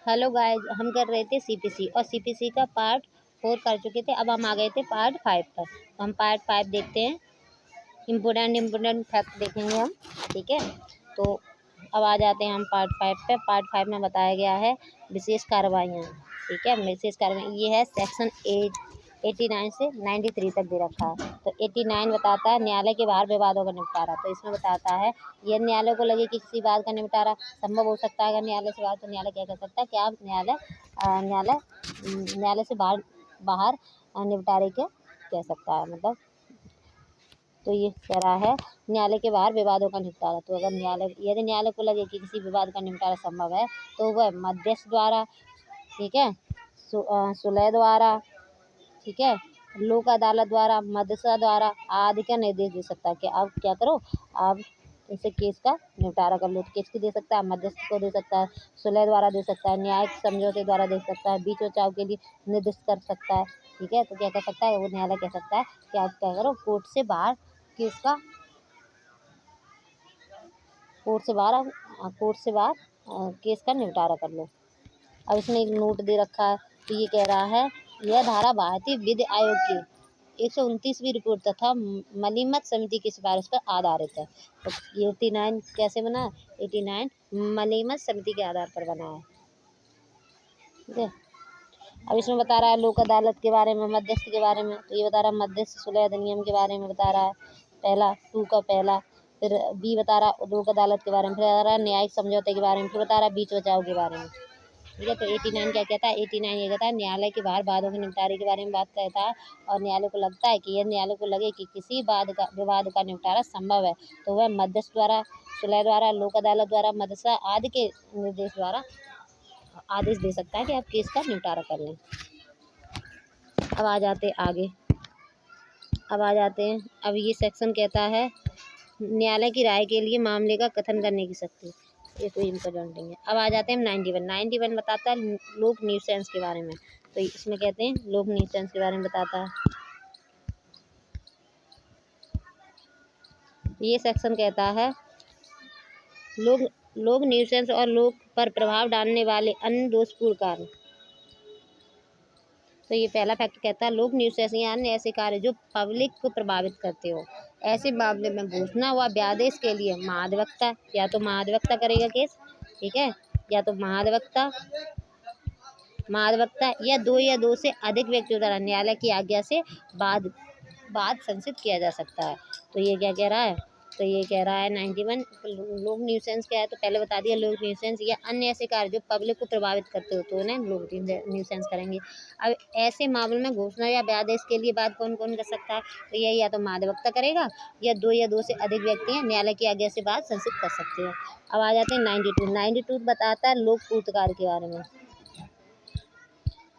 Hello guys, हम कर रहे थे सीपीसी और सीपीसी का पार्ट 4 कर चुके थे। अब हम आ गए थे पार्ट 5 पर। तो हम पार्ट 5 देखते हैं। इम्पोर्टेंट फैक्ट देखेंगे हम। ठीक है, तो अब आ जाते हैं हम पार्ट 5 पे। पार्ट 5 में बताया गया है विशेष कार्रवाइयाँ। ठीक है, विशेष कार्रवाई ये है सेक्शन 89 से 93 तक दे रखा है। तो 89 बताता है न्यायालय के बाहर विवादों का निपटारा। तो इसमें बताता है यह न्यायालय को लगे कि किसी बात का निपटारा संभव हो सकता है अगर न्यायालय से बाहर, तो न्यायालय क्या कर सकता है कि आप न्यायालय से बाहर निपटारे के कह सकता है। मतलब तो ये कह रहा है न्यायालय के बाहर विवादों का निपटारा। तो अगर यदि न्यायालय को लगे कि किसी विवाद का निपटारा संभव है तो वह मध्यस्थ द्वारा, ठीक है, सुलह द्वारा, ठीक है, लोक अदालत द्वारा, मदरसा द्वारा आदि का निर्देश दे सकता है कि आप क्या करो, आप इसे केस का निपटारा कर लो। तो किसकी दे सकता है? मध्यस्थ को दे सकता है, सुलह द्वारा दे सकता है, न्यायिक समझौते द्वारा दे सकता है, बीच बचाव के लिए निर्दिष्ट कर सकता है। ठीक है, तो क्या कर सकता है वो न्यायालय कह सकता है कि आप क्या करो, कोर्ट से बाहर केस का निपटारा कर लो। अब इसमें एक नोट दे रखा है। तो ये कह रहा है यह धारा भारतीय विधि आयोग की 129वीं रिपोर्ट तथा मलीमत समिति की सिफारिश पर आधारित है। तो ये 89 कैसे बना? 89 मलीमत समिति के आधार पर बना है। ठीक है, अब इसमें बता रहा है लोक अदालत के बारे में, मध्यस्थ के बारे में। तो ये बता रहा है मध्यस्थ सुलह अधिनियम के बारे में बता रहा है, पहला 2 का पहला। फिर बी बता रहा है लोक अदालत के बारे में, फिर बता रहा है न्यायिक समझौते के बारे में, फिर बता रहा है बीच बचाव के बारे में। ठीक है, तो 89 क्या कहता है? 89 ये कहता है न्यायालय के बाहर वादों के निपटारे के बारे में बात करता है। और न्यायालय को लगता है कि यह न्यायालय को लगे कि किसी विवाद का निपटारा संभव है तो वह मध्यस्थ द्वारा, सुलह द्वारा, लोक अदालत द्वारा, मदरसा आदि के निर्देश द्वारा आदेश दे सकता है कि आप केस का निपटारा कर लें। अब आ जाते हैं। अब ये सेक्शन कहता है न्यायालय की राय के लिए मामले का कथन करने की शक्ति। ये कोई इम्पोर्टेंट नहीं है। अब आ जाते हैं हम 91 बताता है लोक न्यूसेंस के बारे में। तो इसमें कहते हैं लोक न्यूसेंस के बारे में बताता है। ये सेक्शन कहता है लोक न्यूसेंस और लोक पर प्रभाव डालने वाले अन्य दोषपूर्ण कार्य। तो ये पहला फैक्ट कहता है लोक न्यूसेंस यानी ऐसे कार्य जो पब्लिक को प्रभावित करते हो। ऐसे मामले में घोषणा व व्यादेश के लिए महाधिवक्ता या तो महाधिवक्ता करेगा केस, ठीक है, या तो महाधिवक्ता या दो से अधिक व्यक्तियों द्वारा न्यायालय की आज्ञा से बाद संसित किया जा सकता है। तो ये क्या कह रहा है? तो ये कह रहा है 91 लोक न्यूसेंस क्या है? तो पहले बता दिया लोक न्यूसेंस या अन्य ऐसे कार्य जो पब्लिक को प्रभावित करते हो तो उन्हें लोक न्यूसेंस करेंगे। अब ऐसे मामले में घोषणा या व्यादेश के लिए बात कौन कौन कर सकता है? तो यही या तो महाधिवक्ता करेगा या दो से अधिक व्यक्ति हैं न्यायालय की आज्ञा से बात संसित कर सकते हैं। अब आ जाते हैं 92 बताता है लोक पूर्तकार के बारे में।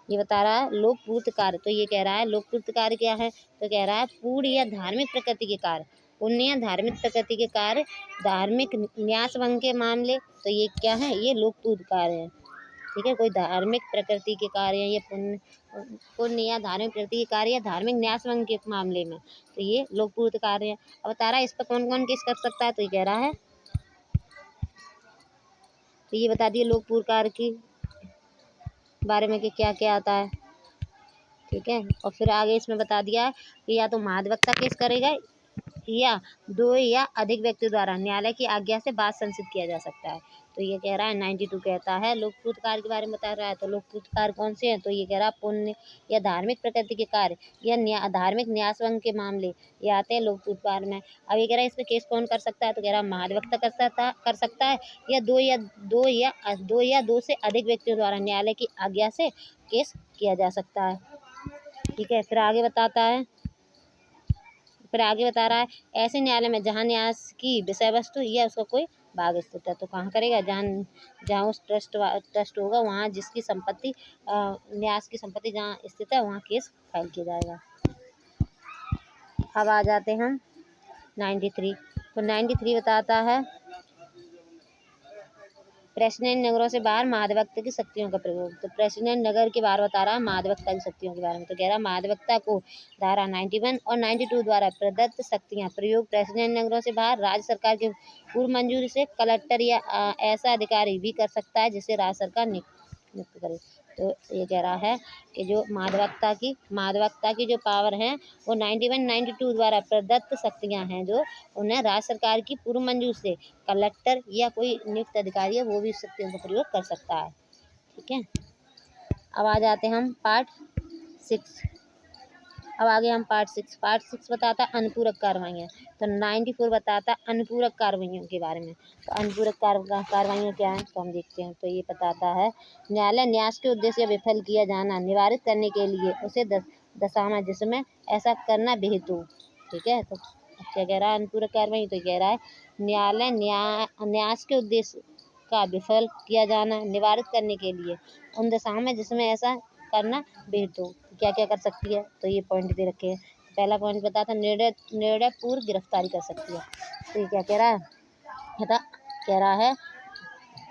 ये बता रहा है लोकपूर्ण कार्य। तो ये कह रहा है लोकपूर्ण कार्य क्या है? तो कह रहा है पूर्ण या धार्मिक प्रकृति के कार्य, पुण्य या धार्मिक प्रकृति के कार्य, धार्मिक न्यास भंग के मामले। तो ये क्या है? ये लोकपूर्ण कार्य है। ठीक है, कोई धार्मिक प्रकृति के कार्य है, ये पुण्य या धार्मिक प्रकृति के कार्य या धार्मिक न्यास भंग के मामले में, तो ये लोकपूर्ण कार्य है। अब बता रहा है इस पर कौन कौन केस कर सकता है? तो ये कह रहा है, तो ये बता दिए लोकपूर्ण कार्य की बारे में कि क्या क्या आता है। ठीक है, और फिर आगे इसमें बता दिया कि या तो महाधिवक्ता केस करेगा या दो या अधिक व्यक्ति द्वारा न्यायालय की आज्ञा से बात संसित किया जा सकता है। तो ये कह रहा है 92 कहता है लोकपूर्ण कार्य के बारे में बता रहा है। तो लोकपूर्ण कार्य कौन से हैं? तो ये कह रहा है पुण्य या धार्मिक प्रकृति के कार्य या धार्मिक न्यास भंग के मामले ये आते हैं लोकपूर्ण कार्य में। अब ये कह रहा है इसमें केस कौन कर सकता है? तो कह रहा है महाधिवक्ता कर सकता है या दो से अधिक व्यक्तियों द्वारा न्यायालय की आज्ञा से केस किया जा सकता है। ठीक है, फिर आगे बता रहा है ऐसे न्यायालय में जहाँ न्यास की विषय वस्तु या उसका कोई भाग स्थित है। तो कहाँ करेगा? जहाँ उस ट्रस्ट होगा वहाँ जिसकी संपत्ति न्यास की संपत्ति जहाँ स्थित है वहाँ केस फाइल किया जाएगा। अब आ जाते हैं 93। तो 93 बताता है प्रेसिडेंट नगरों से बाहर महाधिवक्ता की शक्तियों का प्रयोग। तो प्रेसिडेंट नगर के बाहर बता रहा है महाधिवक्ता की शक्तियों के बारे में। तो कह रहा है महाधिवक्ता को धारा 91 और 92 द्वारा प्रदत्त शक्तियां प्रयोग प्रेसिडेंट नगरों से बाहर राज्य सरकार की पूर्व मंजूरी से कलेक्टर या ऐसा अधिकारी भी कर सकता है जिसे राज्य सरकार नियुक्त करे। तो ये कह रहा है कि जो मादकता की जो पावर है वो 91 92 द्वारा प्रदत्त शक्तियाँ हैं, जो उन्हें राज्य सरकार की पूर्व मंजूर से कलेक्टर या कोई नियुक्त अधिकारी है वो भी इस शक्तियों का प्रयोग कर सकता है। ठीक है, अब आ जाते हैं हम पार्ट 6। अब आगे हम पार्ट 6 बताता है अनुपूरक कार्रवाइयाँ। तो 94 बताता है अनुपूरक कार्रवाइयों के बारे में। तो अनुपूरक कार्रवाइयाँ क्या हैं तो हम देखते हैं। तो ये बताता है न्यायालय न्यास के उद्देश्य विफल किया जाना निवारित करने के लिए उसे दशा में जिसमें ऐसा करना बेहेतु। ठीक है, तो क्या कह रहा है अनुपूरक कार्रवाई, तो कह रहा है न्यायालय न्यास के उद्देश्य का विफल किया जाना निवारित करने के लिए उन दशाओं में जिसमें ऐसा करना बेहेतु क्या क्या कर सकती है। तो ये पॉइंट दे रखे हैं। पहला पॉइंट बताता निर्णय पूर्व गिरफ्तारी कर सकती है। तो ये क्या कह रहा है, कह रहा है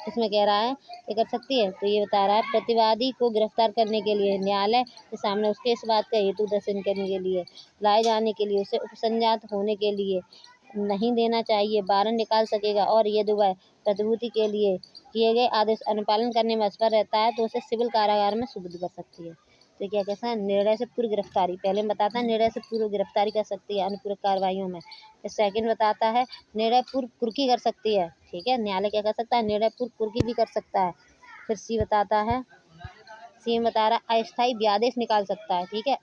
इसमें कह रहा है क्या कर सकती है। तो ये बता रहा है प्रतिवादी को गिरफ्तार करने के लिए न्यायालय के सामने उसके इस बात का हेतु दर्शन करने के लिए लाए जाने के लिए उसे उपसंजात होने के लिए नहीं देना चाहिए वारंट निकाल सकेगा, और यदि वह प्रतिभूति के लिए किए गए आदेश अनुपालन करने में असफल रहता है तो उसे सिविल कारागार में सुपुर्द कर सकती है। तो क्या कहता है निर्णय से पूर्व गिरफ्तारी, पहले में बताता है निर्णय से पूर्व गिरफ्तारी कर सकती है अनुपूरक कार्रवाइयों में। सेकंड बताता है निर्णय पूर्व कुर्की कर सकती है। ठीक है, न्यायालय क्या कर सकता है निर्णय पूर्व कुर्की भी कर सकता है। फिर सी बताता है, सी में बता रहा अस्थायी व्यादेश निकाल सकता है। ठीक है,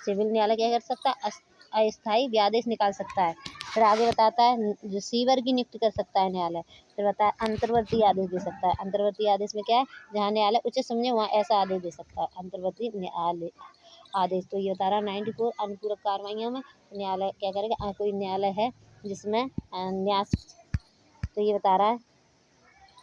सिविल न्यायालय क्या कर सकता है अस्थायी व्यादेश निकाल सकता है। फिर आगे बताता है रिसीवर की नियुक्ति कर सकता है न्यायालय। फिर बताया अंतर्वर्ती आदेश दे सकता है। अंतर्वर्ती आदेश में क्या है, जहाँ न्यायालय उचित समझे वहाँ ऐसा आदेश दे सकता है अंतर्वर्ती न्यायालय आदेश। तो ये बता रहा 94 अनुपूरक कार्रवाइयों में न्यायालय क्या करेगा, कोई न्यायालय है जिसमें न्यास। तो ये बता रहा है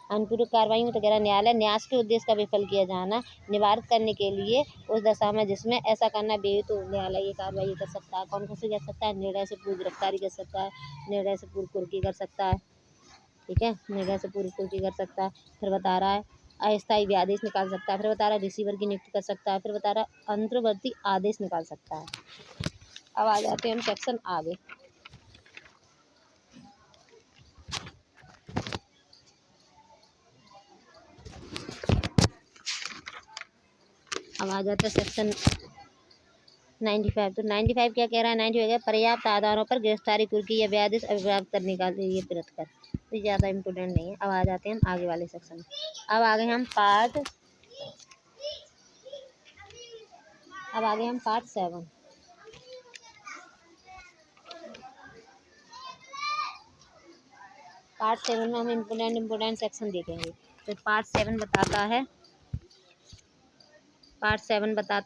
अनुपूरक कार्रवाई में तो कह रहा है न्यायालय न्यास के उद्देश्य का विफल किया जाना निवारित करने के लिए उस दशा में जिसमें ऐसा करना बेहेतु तो न्यायालय ये कार्रवाई कर सकता है। कौन से कर सकता है, निर्णय से पूर्व गिरफ्तारी कर सकता है, निर्णय से पूर्व कुर्की कर सकता है। ठीक है, निर्णय से पूर्व कुर्की कर सकता है। फिर बता रहा है अस्थायी व्यादेश निकाल सकता है। फिर बता रहा है रिसीवर की नियुक्ति कर सकता है। फिर बता रहा है अंतर्वर्ती आदेश निकाल सकता है। अब आ जाते हैं हम सेक्शन आगे। अब आ जाता है सेक्शन 95। तो 95 क्या कह रहा है, 95 पर्याप्त आधारों पर गिरफ्तारी कुर्की या व्यादेश अभिप्राप्त करने का ये प्रयत्न कर। तो ज़्यादा इम्पोर्टेंट नहीं है। अब आ जाते हैं हम आगे वाले सेक्शन में। अब आगे हम पार्ट 7। पार्ट 7 में हम इम्पोर्टेंट सेक्शन देखेंगे। तो पार्ट 7 बताता है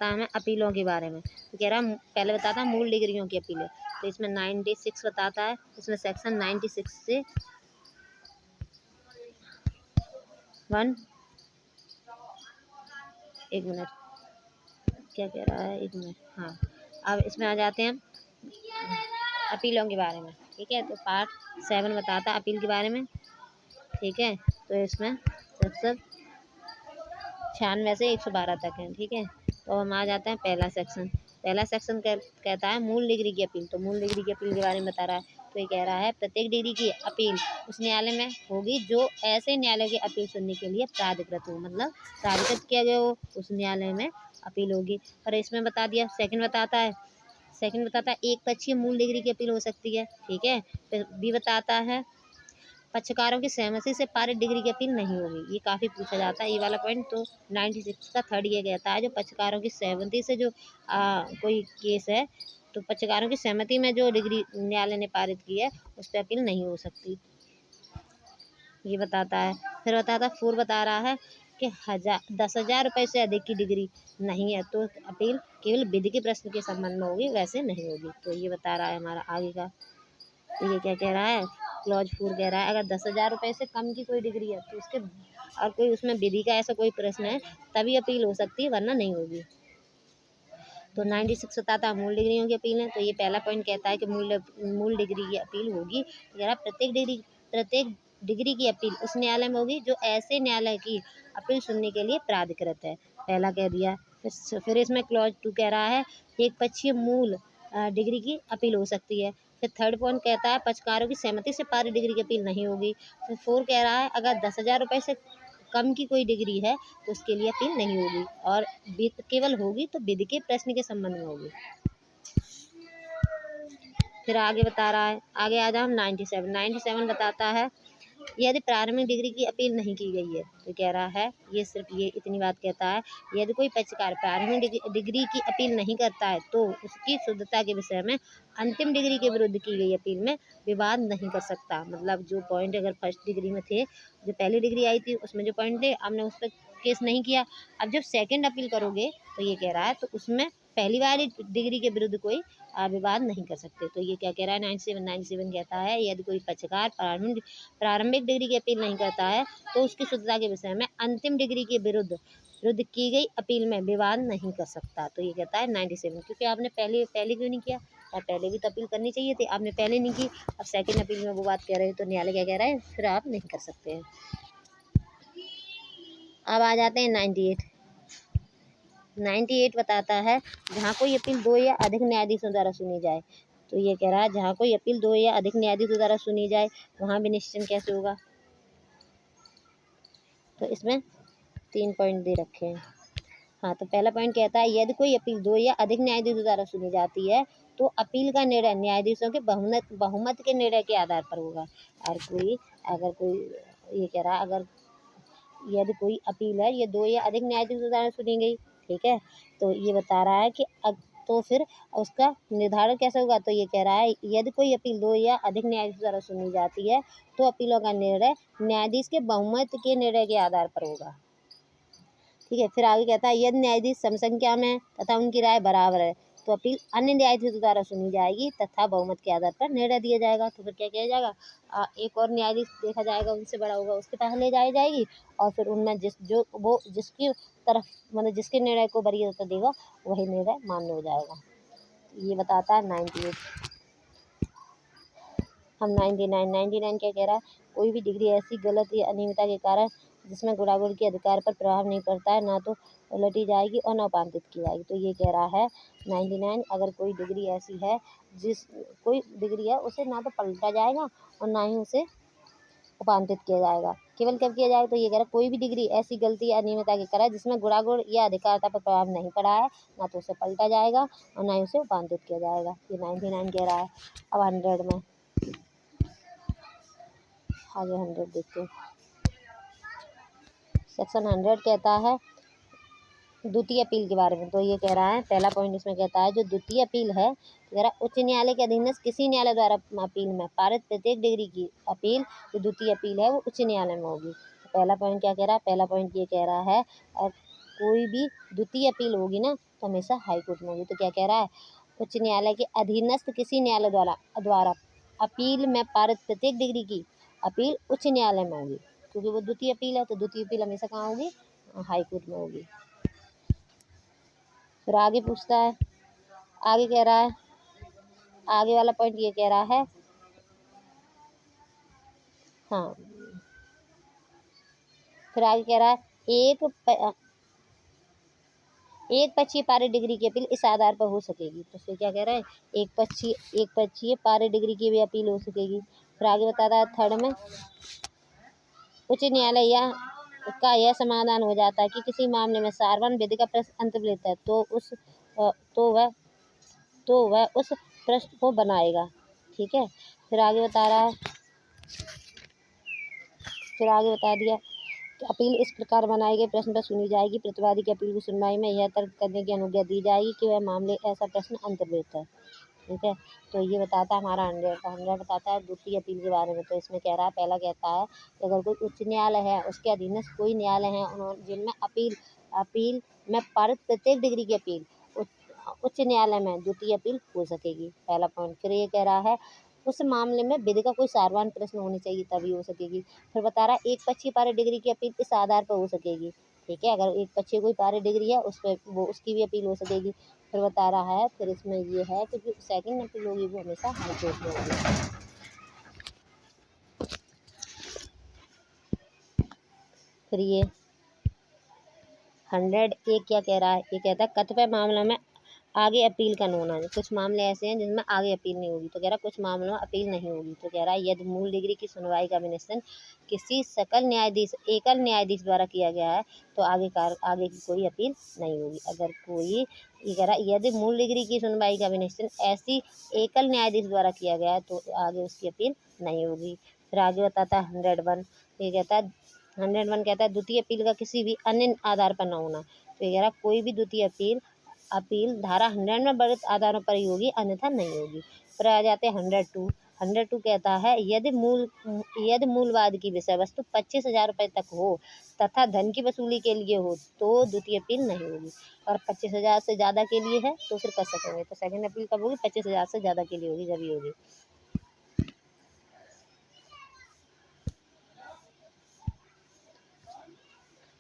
हमें अपीलों के बारे में। तो कह रहा है पहले बताता है मूल डिग्रियों की अपीलें। तो इसमें 96 बताता है। इसमें सेक्शन 96 से 1 एक मिनट क्या कह रहा है, एक मिनट, हाँ। अब इसमें आ जाते हैं अपीलों के बारे में। ठीक है, तो पार्ट 7 बताता है अपील के बारे में। ठीक है, तो इसमें सेक्शन 96 से 112 तक है। ठीक है, तो हम आ जाते हैं पहला सेक्शन कहता है मूल डिग्री की अपील। तो मूल डिग्री की अपील के बारे में बता रहा है। तो ये कह रहा है प्रत्येक डिग्री की अपील उस न्यायालय में होगी जो ऐसे न्यायालय की अपील सुनने के लिए प्राधिकृत हो, मतलब प्राधिकृत किया गया हो उस न्यायालय में अपील होगी। और इसमें बता दिया सेकंड बताता है एक पक्षीय मूल डिग्री की अपील हो सकती है। ठीक है, फिर बी बताता है पक्षकारों की सहमति से पारित डिग्री की अपील नहीं होगी। ये काफ़ी पूछा जाता है ये वाला पॉइंट। तो 96 का थर्ड ये कहता है जो पक्षकारों की सहमति से जो कोई केस है तो पक्षकारों की सहमति में जो डिग्री न्यायालय ने पारित की है उस पर अपील नहीं हो सकती, ये बताता है। फिर बताता है 4 बता रहा है कि 10,000 रुपये से अधिक की डिग्री नहीं है तो अपील केवल विधि के प्रश्न के संबंध में होगी, वैसे नहीं होगी। तो ये बता रहा है हमारा आगे का। तो ये क्या कह रहा है, क्लॉज 4 कह रहा है अगर 10,000 रुपये से कम की कोई डिग्री है तो उसके और कोई उसमें विधि का ऐसा कोई प्रश्न है तभी अपील हो सकती है, वरना नहीं होगी। तो 96 बताता है मूल डिग्रियों की अपील है। तो ये पहला पॉइंट कहता है कि मूल डिग्री की अपील होगी। तो कह रहा प्रत्येक डिग्री की अपील उस न्यायालय में होगी जो ऐसे न्यायालय की अपील सुनने के लिए प्राधिकृत है, पहला कह दिया। फिर इसमें क्लॉज 2 कह रहा है एक पक्षीय मूल डिग्री की अपील हो सकती है। फिर थर्ड पॉइंट कहता है पक्षकारों की सहमति से पारित डिग्री की अपील नहीं होगी। फिर 4 कह रहा है अगर 10,000 रुपये से कम की कोई डिग्री है तो उसके लिए अपील नहीं होगी, और केवल होगी तो विधि के प्रश्न के संबंध में होगी। फिर आगे बता रहा है, आगे आ जाओ 97 बताता है यदि प्रारंभिक डिग्री की अपील नहीं की गई है, तो कह रहा है ये सिर्फ ये इतनी बात कहता है, यदि कोई पक्षकार प्रारंभिक डिग्री की अपील नहीं करता है तो उसकी शुद्धता के विषय में अंतिम डिग्री के विरुद्ध की गई अपील में विवाद नहीं कर सकता। मतलब जो पॉइंट अगर फर्स्ट डिग्री में थे, जो पहली डिग्री आई थी उसमें जो पॉइंट थे, आपने उस पर केस नहीं किया, अब जब सेकेंड अपील करोगे तो ये कह रहा है तो उसमें पहली वाली डिग्री के विरुद्ध कोई विवाद नहीं कर सकते। तो ये क्या कह रहा है 97 कहता है यदि कोई पक्षकार प्रारंभिक डिग्री की अपील नहीं करता है तो उसकी शुद्धता के विषय में अंतिम डिग्री के विरुद्ध की गई अपील में विवाद नहीं कर सकता। तो ये कहता है 97, क्योंकि आपने पहले क्यों नहीं किया, और पहले भी तो अपील करनी चाहिए थी, आपने पहले नहीं की, अब सेकंड अपील में वो बात कह रहे हो तो न्यायालय क्या कह रहा है, फिर आप नहीं कर सकते हैं। अब आ जाते हैं 98 बताता है जहाँ कोई अपील 2 या अधिक न्यायाधीशों द्वारा सुनी जाए। तो ये कह रहा है जहाँ कोई अपील 2 या अधिक न्यायाधीशों द्वारा सुनी जाए वहाँ भी निश्चय कैसे होगा। तो इसमें 3 पॉइंट दे रखे हैं। हाँ, तो पहला पॉइंट कहता है यदि कोई अपील 2 या अधिक न्यायाधीशों द्वारा सुनी जाती है तो अपील का निर्णय न्यायाधीशों के बहुमत के निर्णय के आधार पर होगा। अगर कोई ये कह रहा है अगर यदि कोई अपील है ये 2 या अधिक न्यायाधीशों द्वारा सुनी गई, ठीक है, तो ये बता रहा है कि तो फिर उसका निर्धारण कैसे होगा। तो ये कह रहा है यदि कोई अपील 2 या अधिक न्यायाधीशों द्वारा सुनी जाती है तो अपीलों का निर्णय न्यायाधीश के बहुमत के निर्णय के आधार पर होगा, ठीक है। फिर आगे कहता है यदि न्यायाधीश समसंख्या में तथा उनकी राय बराबर है तो अपील अन्य न्यायाधीशों द्वारा सुनी जाएगी तथा बहुमत के आधार पर निर्णय दिया जाएगा। तो फिर क्या किया जाएगा, एक और न्यायाधीश देखा जाएगा उनसे बड़ा होगा उसके पास ले जाई जाएगी, और फिर उनमें जिसकी तरफ मतलब जिसके निर्णय को वरीयता देगा वही निर्णय मान्य हो जाएगा। ये बताता है 98। हम 99 क्या कह रहा है, कोई भी डिग्री ऐसी गलत या अनियमितता के कारण जिसमें गुणागुण के अधिकार पर प्रभाव नहीं पड़ता है ना तो उलटी जाएगी और ना उपांतित की जाएगी। तो ये कह रहा है 99 अगर कोई डिग्री ऐसी है कोई डिग्री है उसे ना तो पलटा जाएगा और ना ही उसे उपांतित किया जाएगा। केवल कब किया जाएगा, तो ये कह रहा है कोई भी डिग्री ऐसी गलती या अनियमितता के कारण जिसमें गुणागुण या अधिकारता पर प्रभाव नहीं पड़ा है ना तो उसे पलटा जाएगा और ना ही उसे उपांतित किया जाएगा। ये 99 कह रहा है। अब 100 में आगे 100 देखते हैं। सेक्शन 100 कहता है द्वितीय अपील के बारे में। तो ये कह रहा है पहला पॉइंट इसमें कहता है जो द्वितीय अपील है, कह रहा उच्च न्यायालय के अधीन किसी न्यायालय द्वारा अपील में पारित प्रत्येक डिग्री की अपील जो द्वितीय अपील है वो उच्च न्यायालय में होगी। तो पहला पॉइंट क्या कह रहा है, पहला पॉइंट ये कह रहा है और कोई भी द्वितीय अपील होगी ना तो हमेशा हाईकोर्ट में होगी। तो क्या कह रहा है, उच्च न्यायालय के अधीनस्थ किसी न्यायालय द्वारा अपील में पारित प्रत्येक डिग्री की अपील उच्च न्यायालय में होगी, क्योंकि वो द्वितीय अपील है तो द्वितीय अपील हमेशा कहाँ होगी, हाईकोर्ट में होगी। फिर आगे पूछता है, आगे कह रहा है, आगे वाला पॉइंट ये कह रहा है, हाँ फिर आगे कह रहा है एक पक्षीय पारित डिग्री की अपील इस आधार पर हो सकेगी। तो फिर क्या कह रहा है, एक पक्षीय पारित डिग्री की भी अपील हो सकेगी। फिर आगे बताता है थर्ड में उच्च न्यायालय का यह समाधान हो जाता है कि किसी मामले में सार्वभौम विधि का प्रश्न अंत लेता है तो वह उस प्रश्न को बनाएगा, ठीक है। फिर आगे बता रहा है, फिर आगे बता दिया कि अपील इस प्रकार बनाए गए प्रश्न पर सुनी जाएगी। प्रतिवादी की अपील की सुनवाई में यह तर्क करने की अनुज्ञा दी जाएगी कि वह मामले ऐसा प्रश्न अंतर्निहित है, ठीक है। तो ये बताता है हमारा 100 बताता है द्वितीय अपील के बारे में। तो इसमें कह रहा है, पहला कहता है कि अगर कोई उच्च न्यायालय है उसके अधीनस्थ कोई न्यायालय है उन्होंने जिनमें अपील में पारित प्रत्येक डिग्री की अपील उच्च न्यायालय में द्वितीय अपील हो सकेगी, पहला पॉइंट। फिर ये कह रहा है उस मामले में विधि का कोई सार्वभौम प्रश्न होनी चाहिए तभी हो सकेगी। फिर बता रहा है एक पक्षीय पारित डिग्री की अपील इस आधार पर हो सकेगी, ठीक है। अगर एक पक्षीय कोई पारित डिग्री है उस पर वो उसकी भी अपील हो सकेगी। फिर बता रहा है, फिर इसमें ये है कि जो सेकंड अपील होगी वो हमेशा हाईकोर्ट में होगी। फिर ये 101 क्या कह रहा है, ये कहता है कतिपय मामलों में आगे अपील का न होना। कुछ मामले ऐसे हैं जिनमें आगे अपील नहीं होगी, तो कह रहा कुछ मामलों में अपील नहीं होगी। तो कह रहा है यदि मूल डिग्री की सुनवाई का विनिश्चय किसी एकल न्यायाधीश द्वारा किया गया है तो आगे की कोई अपील नहीं होगी। अगर कोई ये कह रहा है यदि मूल डिग्री की सुनवाई का विनिश्चय ऐसी एकल न्यायाधीश द्वारा किया गया है तो आगे उसकी अपील नहीं होगी। फिर आगे बताता है 101। ये कहता है 101 कहता है द्वितीय अपील का किसी भी अन्य आधार पर न होना। तो ये कह रहा कोई भी द्वितीय अपील धारा 100 में वर्णित आधारों पर ही होगी, अन्यथा नहीं होगी। फिर आ जाते हैं 102। 102 कहता है यदि मूलवाद की विषय वस्तु 25,000 रुपये तक हो तथा धन की वसूली के लिए हो तो द्वितीय अपील नहीं होगी। और 25,000 से ज़्यादा के लिए है तो फिर कर सकेंगे। तो सेकंड अपील कब होगी? 25,000 से ज़्यादा के लिए होगी, जब ही होगी।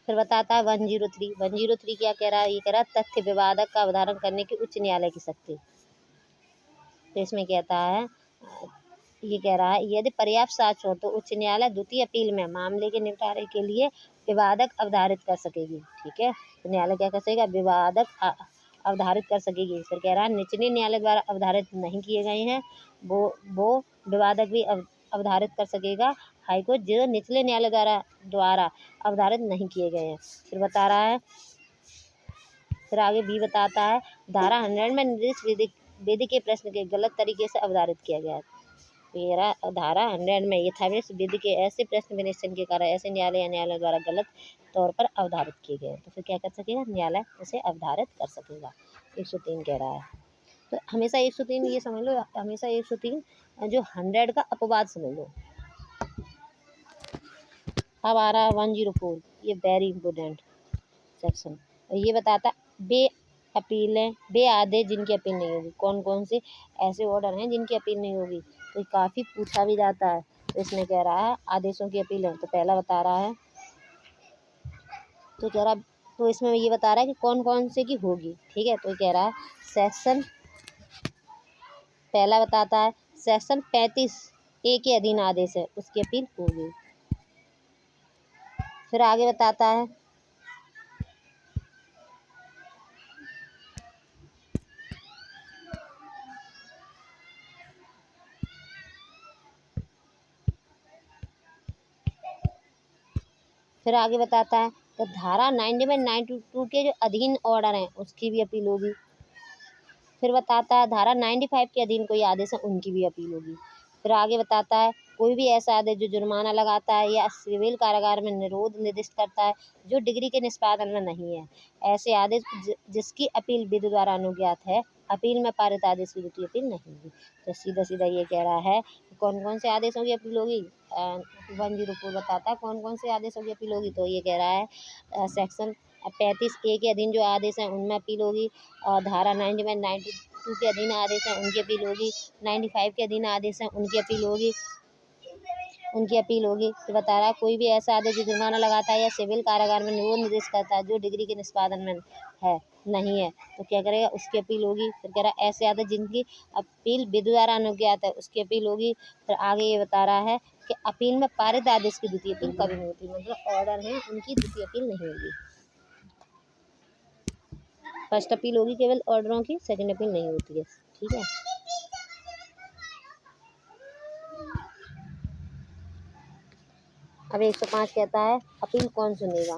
फिर बताता है 103। 103 क्या कह रहा है? ये कह रहा है तथ्य विवादक का अवधारण करने की उच्च न्यायालय की शक्ति। तो इसमें कहता है ये कह रहा है यदि पर्याप्त साक्ष्य हो तो उच्च न्यायालय द्वितीय अपील में मामले के निपटारे के लिए विवादक अवधारित कर सकेगी। ठीक है, तो न्यायालय क्या कर सकेगा? विवादक अवधारित कर सकेगी। फिर कह रहा है निचले न्यायालय द्वारा अवधारित नहीं किए गए हैं वो विवादक भी अवधारित कर सकेगा। हाईकोर्ट जो निचले न्यायालय द्वारा अवधारित नहीं किए गए हैं। फिर बता रहा है, फिर आगे भी बताता है धारा 100 में निर्दिष्ट विधि के प्रश्न के गलत तरीके से अवधारित किया गया है। तो धारा 100 में यथावत विधि के ऐसे प्रश्न विनिश्चय के कारण ऐसे न्यायालय द्वारा गलत तौर पर अवधारित किए गए, तो फिर क्या कर सकेगा? न्यायालय उसे अवधारित कर सकेगा। 103 कह रहा है। तो हमेशा 103 ये समझ लो, हमेशा 103 जो 100 का अपवाद समझ लो। अब आ रहा है 104। ये वेरी इंपॉर्टेंट सेक्शन। ये बताता बे आदेश जिनकी अपील नहीं होगी। कौन कौन से ऐसे ऑर्डर हैं जिनकी अपील नहीं होगी? तो काफ़ी पूछा भी जाता है। तो इसमें कह रहा है आदेशों की अपील है। तो पहला बता रहा है, तो कह रहा तो इसमें ये बता रहा है कि कौन कौन से की होगी। ठीक है, तो कह रहा है सेक्शन पहला बताता है सेक्शन 35A के अधीन आदेश है उसकी अपील होगी। फिर आगे बताता है तो धारा 91 92 के जो अधीन ऑर्डर हैं उसकी भी अपील होगी। फिर बताता है धारा 95 के अधीन कोई आदेश है उनकी भी अपील होगी। फिर आगे बताता है कोई भी ऐसा आदेश जो जुर्माना लगाता है या सिविल कारागार में निरोध निर्दिष्ट करता है जो डिग्री के निष्पादन में नहीं है, ऐसे आदेश जिसकी अपील विधि द्वारा अनुज्ञात है, अपील में पारित आदेश की द्वितीय अपील नहीं होगी। तो सीधा सीधा ये कह रहा है कौन कौन से आदेशों की अपील होगी। 104 बताता है कौन कौन से आदेशों की अपील होगी। तो ये कह रहा है सेक्शन 35A के अधीन जो आदेश हैं उनमें अपील होगी। और धारा 91 92 के अधीन आदेश हैं उनकी अपील होगी। 95 के अधीन आदेश हैं उनकी अपील होगी। तो बता रहा है कोई भी ऐसा आदेश जो जुर्माना लगाता है या सिविल कारागार में निरोध निर्देश करता है जो डिग्री के निष्पादन में है नहीं है, तो क्या करेगा? उसकी अपील होगी। फिर कह रहा है ऐसे आदेश जिनकी अपील विधि द्वारा अनुज्ञात है उसकी अपील होगी। फिर आगे ये बता रहा है कि अपील में पारित आदेश की द्वितीय अपील कभी नहीं होती, मतलब ऑर्डर है उनकी द्वितीय अपील नहीं होगी। फर्स्ट अपील होगी केवल ऑर्डरों की, सेकंड अपील नहीं होती है। ठीक है, अब 105 कहता है अपील कौन सुनेगा।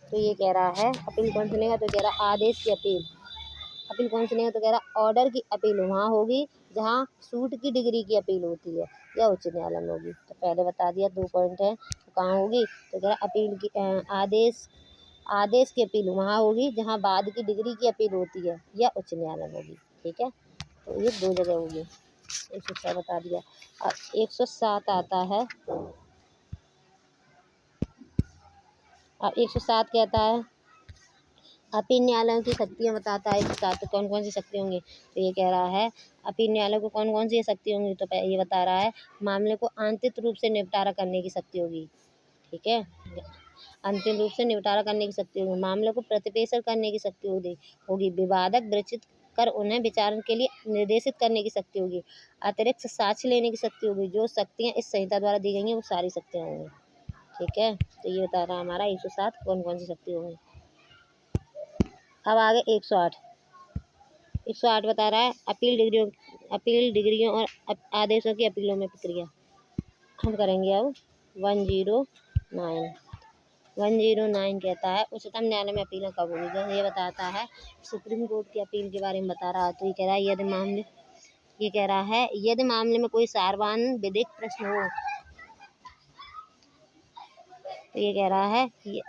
तो ये कह रहा है अपील कौन सुनेगा। तो कह रहा आदेश की अपील कौन सुनेगा। तो कह रहा ऑर्डर की अपील वहाँ होगी जहाँ सूट की डिग्री की अपील होती है या उच्च न्यायालय में होगी। तो पहले बता दिया 2 पॉइंट है, तो कहाँ होगी। तो कह रहा अपील की आदेश की अपील वहाँ होगी जहाँ बाद की डिग्री की अपील होती है या उच्च न्यायालय में होगी। ठीक है, तो ये 2 जगह होगी। 106 बता दिया। और 107 आता है, और 107 कहता है अपील न्यायालयों की शक्तियाँ बताता है। 107 तो कौन कौन सी शक्ति होंगी। तो ये कह रहा है अपील न्यायालय को कौन कौन सी शक्ति होंगी। तो ये बता रहा है मामले को आंतरिक रूप से निपटारा करने की शक्ति होगी। ठीक है, अंतिम रूप से निपटारा करने की शक्ति होगी। मामले को प्रतिपेशन करने की शक्ति होगी। विवादक विरचित कर उन्हें विचारण के लिए निर्देशित करने की शक्ति होगी। अतिरिक्त साक्ष्य लेने की शक्ति होगी। जो शक्तियाँ इस संहिता द्वारा दी गई हैं वो सारी शक्तियाँ होंगी। ठीक है, तो ये बता रहा है हमारा 107 कौन कौन सी शक्ति होंगी। अब आगे 108। 108 बता रहा है अपील डिग्रियों और आदेशों की अपीलों में प्रक्रिया। हम करेंगे अब 109। 109 कहता है उच्चतम न्यायालय में अपीलें कब होगी। जैसे ये बताता है सुप्रीम कोर्ट की अपील के बारे में बता रहा है, तो ये कह रहा है यदि मामले में कोई सार्वजनिक विधिक प्रश्न हो, तो ये कह रहा है कि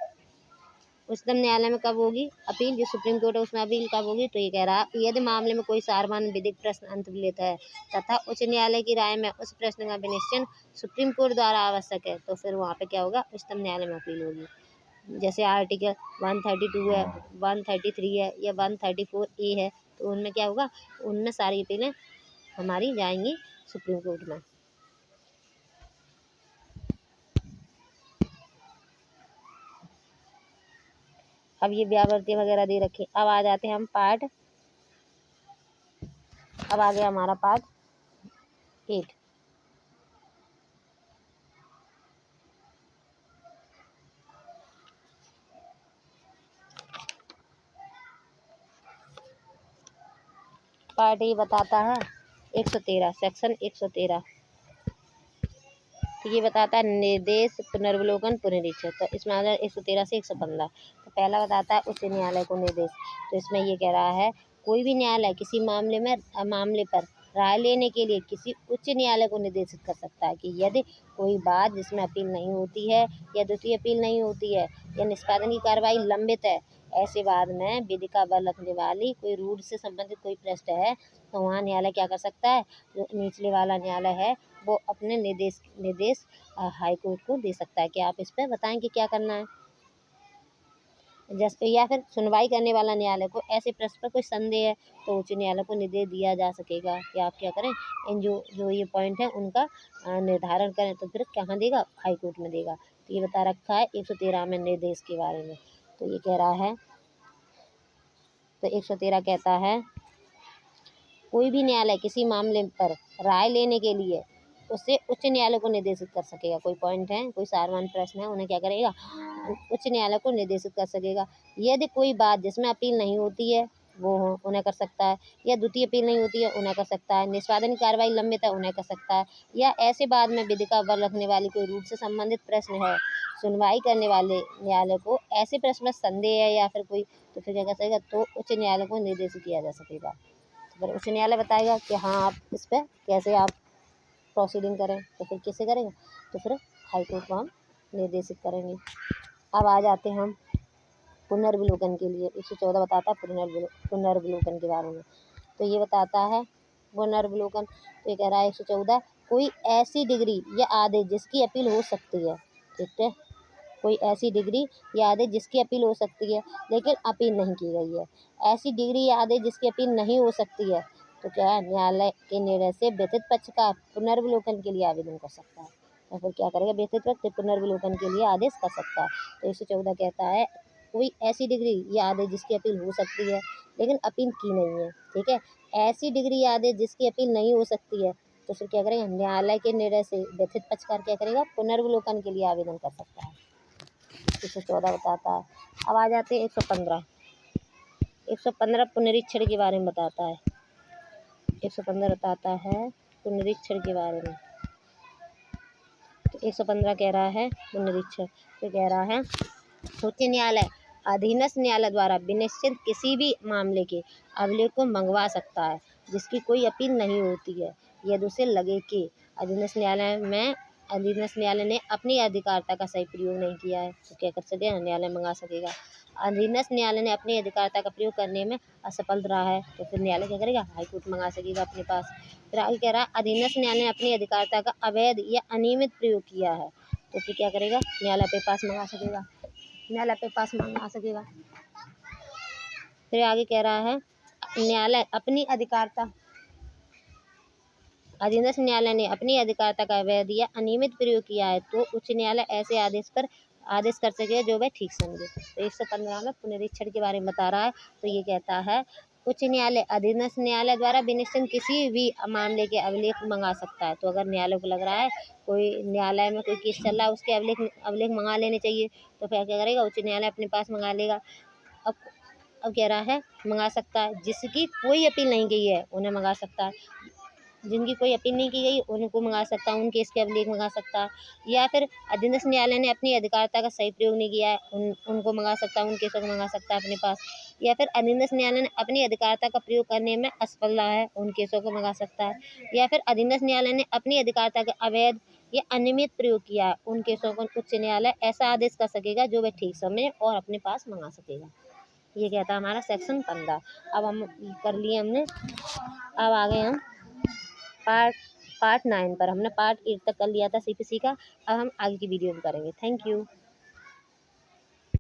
उच्चतम न्यायालय में कब होगी अपील, जो सुप्रीम कोर्ट है उसमें अपील कब होगी। तो ये कह रहा है यदि मामले में कोई सार्वजनिक विधिक प्रश्न अंतर्निहित है तथा उच्च न्यायालय की राय में उस प्रश्न का विनिश्चय सुप्रीम कोर्ट द्वारा आवश्यक है, तो फिर वहाँ पे क्या होगा, उच्चतम न्यायालय में अपील होगी। जैसे आर्टिकल 132 है, 133 है या 134A है, तो उनमें क्या होगा, उनमें सारी अपीलें हमारी जाएंगी सुप्रीम कोर्ट में। अब ये व्यावर्ती वगैरह दे रखे। अब आ जाते हैं हम अब आ गया हमारा पार्ट 8। पार्ट ये बताता है 113 सेक्शन 113। तो ये बताता है निर्देश पुनर्वलोकन पुनरीक्षण। तो इसमें आ जाए 113 से 115। तो पहला बताता है उच्च न्यायालय को निर्देश। तो इसमें ये कह रहा है कोई भी न्यायालय किसी मामले पर राय लेने के लिए किसी उच्च न्यायालय को निर्देशित कर सकता है कि यदि कोई बात जिसमें अपील नहीं होती है या द्वितीय अपील नहीं होती है या निष्पादन की कार्रवाई लंबित है, ऐसे बाद में विधि का बल रखने वाली कोई रूल से संबंधित कोई प्रश्न है, तो वहाँ न्यायालय क्या कर सकता है, जो निचले वाला न्यायालय है वो अपने निर्देश हाई कोर्ट को दे सकता है कि आप इस पर बताएं कि क्या करना है। जैसे या फिर सुनवाई करने वाला न्यायालय को ऐसे प्रश्न पर कोई संदेह है तो उच्च न्यायालय को निर्देश दिया जा सकेगा कि आप क्या करें, इन जो ये पॉइंट है उनका निर्धारण करें। तो फिर कहाँ देगा, हाई कोर्ट में देगा। तो ये बता रखा है 113 में निर्देश के बारे में। तो ये कह रहा है, तो 113 कहता है कोई भी न्यायालय किसी मामले पर राय लेने के लिए उससे उच्च न्यायालय को निर्देशित कर सकेगा। कोई पॉइंट है, कोई सार्वजनिक प्रश्न है, उन्हें क्या करेगा, उच्च न्यायालय को निर्देशित कर सकेगा। यदि कोई बात जिसमें अपील नहीं होती है वो हो, उन्हें कर सकता है, या द्वितीय अपील नहीं होती है उन्हें कर सकता है, निष्पादन की कार्रवाई लंबित है उन्हें कर सकता है, या ऐसे बाद में विधि का बल रखने वाली कोई रूप से संबंधित प्रश्न है, सुनवाई करने वाले न्यायालय को ऐसे प्रश्न में संदेह है या फिर कोई, तो फिर क्या कर सकेगा, तो उच्च न्यायालय को निर्देशित किया जा सकेगा। तो फिर उच्च न्यायालय बताएगा कि हाँ आप इस पर कैसे आप प्रोसीडिंग करें। तो फिर किसे करेंगे, तो फिर हाई कोर्ट को हम निर्देशित करेंगे। अब आ जाते हैं हम पुनर्विलोकन के लिए। 114 बताता है पुनर्विलोकन के बारे में। तो ये बताता है पुनर्विलोकन, तो ये कह रहा है 114 कोई ऐसी डिग्री या आदेश जिसकी अपील हो सकती है, ठीक है, कोई ऐसी डिग्री या आदेश जिसकी अपील हो सकती है लेकिन अपील नहीं की गई है। ऐसी डिग्री या आदेश जिसकी अपील नहीं हो सकती है, तो क्या है, न्यायालय के निर्णय से व्यथित पक्ष का पुनर्विलोकन के लिए आवेदन कर सकता है। तो फिर क्या करेगा, व्यथित पक्ष पुनर्विलोकन के लिए आदेश कर सकता है। तो 114 कहता है कोई ऐसी डिग्री या आदेश जिसकी अपील हो सकती है लेकिन अपील की नहीं है, ठीक है, ऐसी डिग्री या आदेश जिसकी अपील नहीं हो सकती है, तो फिर क्या करेगा, न्यायालय के निर्णय से व्यथित पक्षकार क्या करेगा, पुनर्विलोकन के लिए आवेदन कर सकता है। 114 बताता है। अब आ जाते हैं 115। 115 पुनरीक्षण के बारे में बताता है। 115 बताता है पुनरीक्षण के बारे में। तो 115 कह रहा है पुनरीक्षण, तो कह रहा है उच्च न्यायालय अधीनस्थ न्यायालय द्वारा विनिश्चित किसी भी मामले के अभिलेख को मंगवा सकता है जिसकी कोई अपील नहीं होती है, यदि उसे लगे कि अधीनस्थ न्यायालय ने अपनी अधिकारिता का सही प्रयोग नहीं किया है, तो क्या कर सकेगा, न्यायालय मंगा सकेगा। अधीनस्थ न्यायालय ने अपनी अधिकारिता का प्रयोग करने में असफल रहा है, तो फिर न्यायालय क्या करेगा, हाईकोर्ट मंगा सकेगा अपने पास। फिर आगे कह रहा है अधीनस्थ न्यायालय ने अपनी अधिकारिता का अवैध या अनियमित प्रयोग किया है, तो फिर क्या करेगा, न्यायालय पे पास मंगा सकेगा, न्यायालय पे पास मंगा सकेगा। फिर आगे कह रहा है न्यायालय अपनी अधिकारिता अधीनस्थ न्यायालय ने अपनी अधिकारिता का अवैध या अनियमित प्रयोग किया है, तो उच्च न्यायालय ऐसे आदेश कर सके जो वह ठीक समझे। तो 115 में पुनरीक्षण के बारे में बता रहा है। तो ये कहता है उच्च न्यायालय अधीनस्थ न्यायालय द्वारा विनिश्चित किसी भी मामले के अभिलेख मंगा सकता है। तो अगर न्यायालय को लग रहा है कोई न्यायालय में कोई केस चल रहा है उसके अभिलेख मंगा लेने चाहिए, तो फिर क्या करेगा, उच्च न्यायालय अपने पास मंगा लेगा। अब अब कह रहा है मंगा सकता है, जिसकी कोई अपील नहीं की है उन्हें मंगा सकता है, जिनकी कोई अपील नहीं की गई उनको मंगा सकता है, उन केस के अभिलेख मंगा सकता है। या फिर अधीनस्थ न्यायालय ने अपनी अधिकारिता का सही प्रयोग नहीं किया है, उनको मंगा सकता है, उन केसों को मंगा सकता है अपने पास। या फिर अधीनस्थ न्यायालय ने अपनी अधिकारिता का प्रयोग करने में असफल रहा है, उन केसों को मंगा सकता है। या फिर अधीनस्थ न्यायालय ने अपनी अधिकारिता का अवैध या अनियमित प्रयोग किया है, उन केसों को उच्च न्यायालय ऐसा आदेश कर सकेगा जो वह ठीक समझे और अपने पास मंगा सकेगा। ये कहता है हमारा सेक्शन 15। अब हम कर लिए हमने, अब आ गए हम पार्ट 9 पर। हमने पार्ट 8 तक कर लिया था CPC का, अब हम आगे की वीडियो में करेंगे। Thank you.